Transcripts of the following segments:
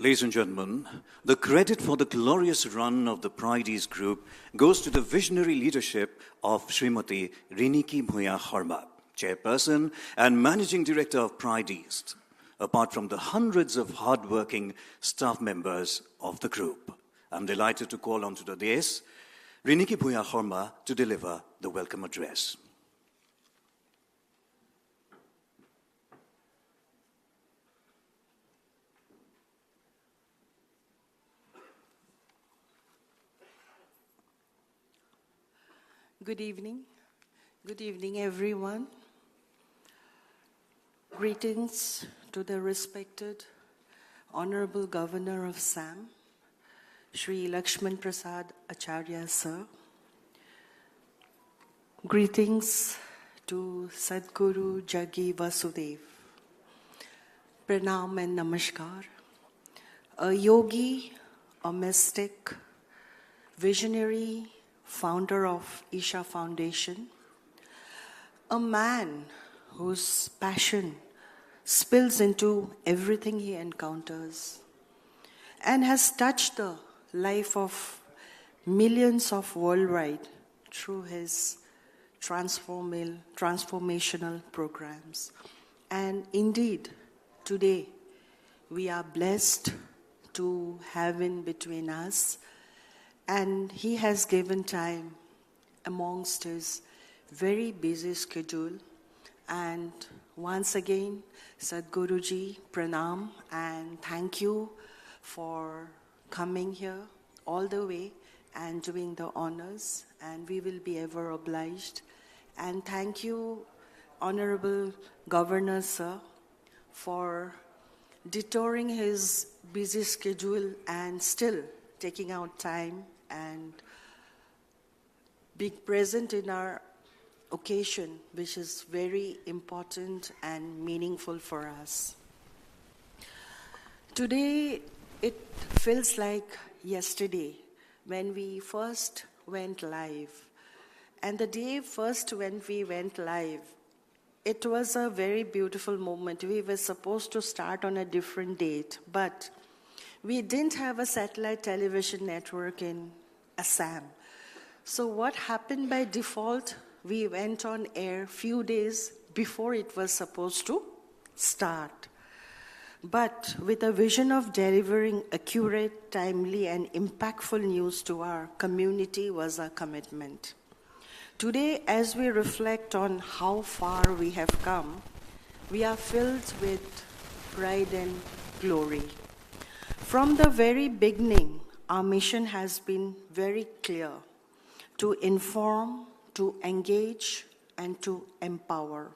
Ladies and gentlemen, the credit for the glorious run of the Pride East Group goes to the visionary leadership of Srimati Riniki Bhuya Harma, Chairperson and Managing Director of Pride East, apart from the hundreds of hard-working staff members of the group. I'm delighted to call on to the dais Riniki Bhuya Harma to deliver the welcome address. Good evening. Good evening, everyone. Greetings to the respected Honorable Governor of SAM, Shri Lakshman Prasad Acharya, sir. Greetings to Sadhguru Jaggi Vasudev. Pranam and Namaskar. A yogi, a mystic, visionary, founder of Isha Foundation, a man whose passion spills into everything he encounters and has touched the life of millions of worldwide through his transformational programs. And indeed, today we are blessed to have him between us. And he has given time amongst his very busy schedule. And once again, Sadhguruji, pranam, and thank you for coming here all the way and doing the honors. And we will be ever obliged. And thank you, Honorable Governor, sir, for detouring his busy schedule and still taking out time and being present in our occasion, which is very important and meaningful for us. Today, it feels like yesterday when we first went live. And the day first when we went live, it was a very beautiful moment. We were supposed to start on a different date, but we didn't have a satellite television network in Assam. So what happened by default, we went on air few days before it was supposed to start. But with a vision of delivering accurate, timely, and impactful news to our community was our commitment. Today, as we reflect on how far we have come, we are filled with pride and glory. From the very beginning, our mission has been very clear: to inform, to engage, and to empower.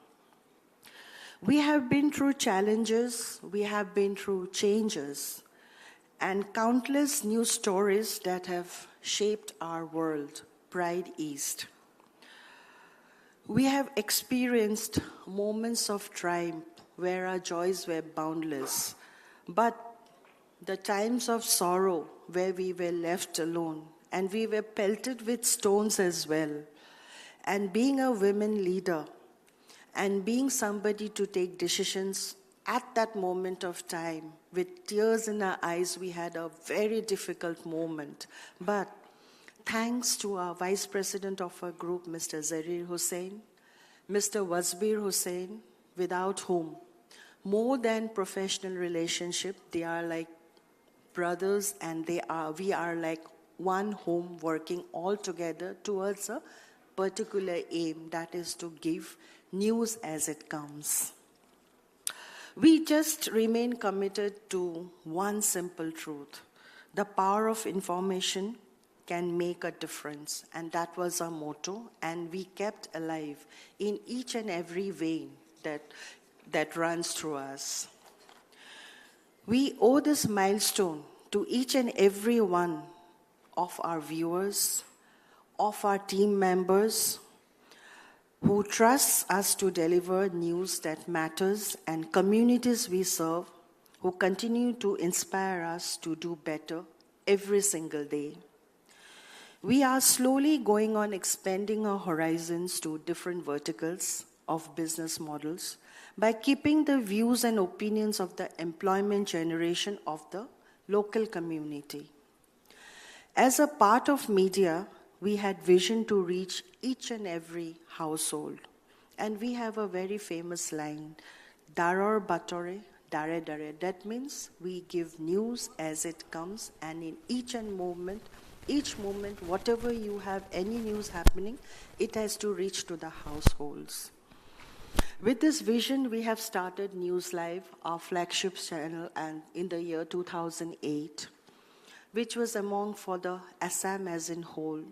We have been through challenges, we have been through changes, and countless new stories that have shaped our world, Pride East. We have experienced moments of triumph where our joys were boundless, but the times of sorrow where we were left alone and we were pelted with stones as well. And being a women leader and being somebody to take decisions at that moment of time, with tears in our eyes, we had a very difficult moment. But thanks to our Vice President of our group, Mr. Zarir Hussain, Mr. Wasbir Hussain, without whom, more than professional relationship, they are like brothers, and we are like one home working all together towards a particular aim, that is to give news as it comes. We just remain committed to one simple truth: the power of information can make a difference, and that was our motto, and we kept alive in each and every vein that runs through us. We owe this milestone to each and every one of our viewers, of our team members, who trust us to deliver news that matters, and communities we serve who continue to inspire us to do better every single day. We are slowly going on expanding our horizons to different verticals of business models by keeping the views and opinions of the employment generation of the local community. As a part of media, we had vision to reach each and every household. And we have a very famous line, Daror Batore, Dare Dare. That means we give news as it comes, and in each moment, whatever you have, any news happening, it has to reach to the households. With this vision, we have started News Live, our flagship channel, and in the year 2008, which was among for the Assam as in whole.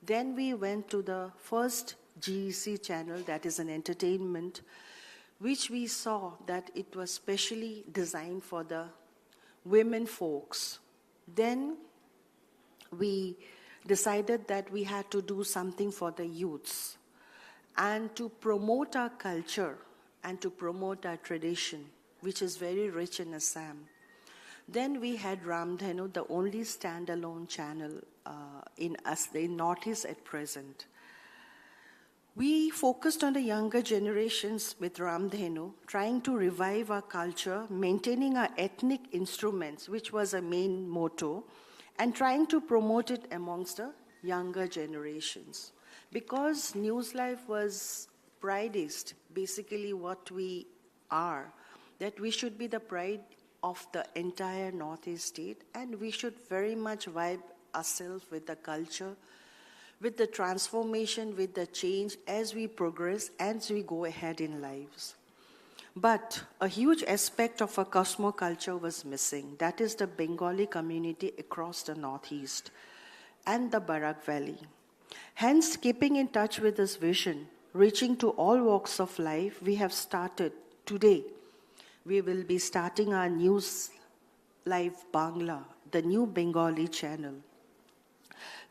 Then we went to the first GEC channel, that is an entertainment, which we saw that it was specially designed for the women folks. Then we decided that we had to do something for the youths and to promote our culture and to promote our tradition, which is very rich in Assam. Then we had Ramdhenu, the only standalone channel in Northeast at present. We focused on the younger generations with Ramdhenu, trying to revive our culture, maintaining our ethnic instruments, which was a main motto, and trying to promote it amongst the younger generations. Because News Life was pridist, basically what we are, that we should be the pride of the entire Northeast state, and we should very much vibe ourselves with the culture, with the transformation, with the change as we progress, as we go ahead in lives. But a huge aspect of our cosmoculture was missing. That is the Bengali community across the Northeast and the Barak Valley. Hence, keeping in touch with this vision, reaching to all walks of life, we have started today. We will be starting our News Live Bangla, the new Bengali channel.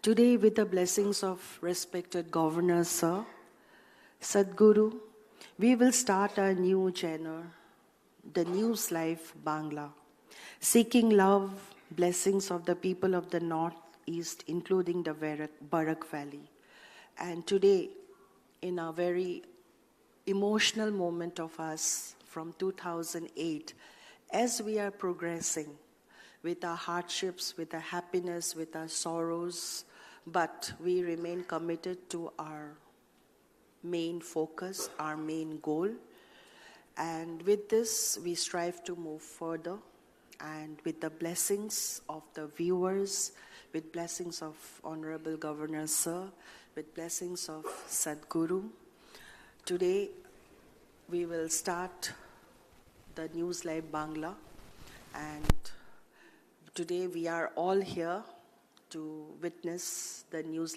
Today, with the blessings of respected Governor Sir, Sadhguru, we will start our new channel, the News Live Bangla, seeking love, blessings of the people of the Northeast, including the Barak Valley. And today, in a very emotional moment of us from 2008, as we are progressing with our hardships, with our happiness, with our sorrows, but we remain committed to our main focus, our main goal. And with this, we strive to move further. And with the blessings of the viewers, with blessings of Honorable Governor Sir, with blessings of Sadhguru, today we will start the News Live Bangla. And today we are all here to witness the News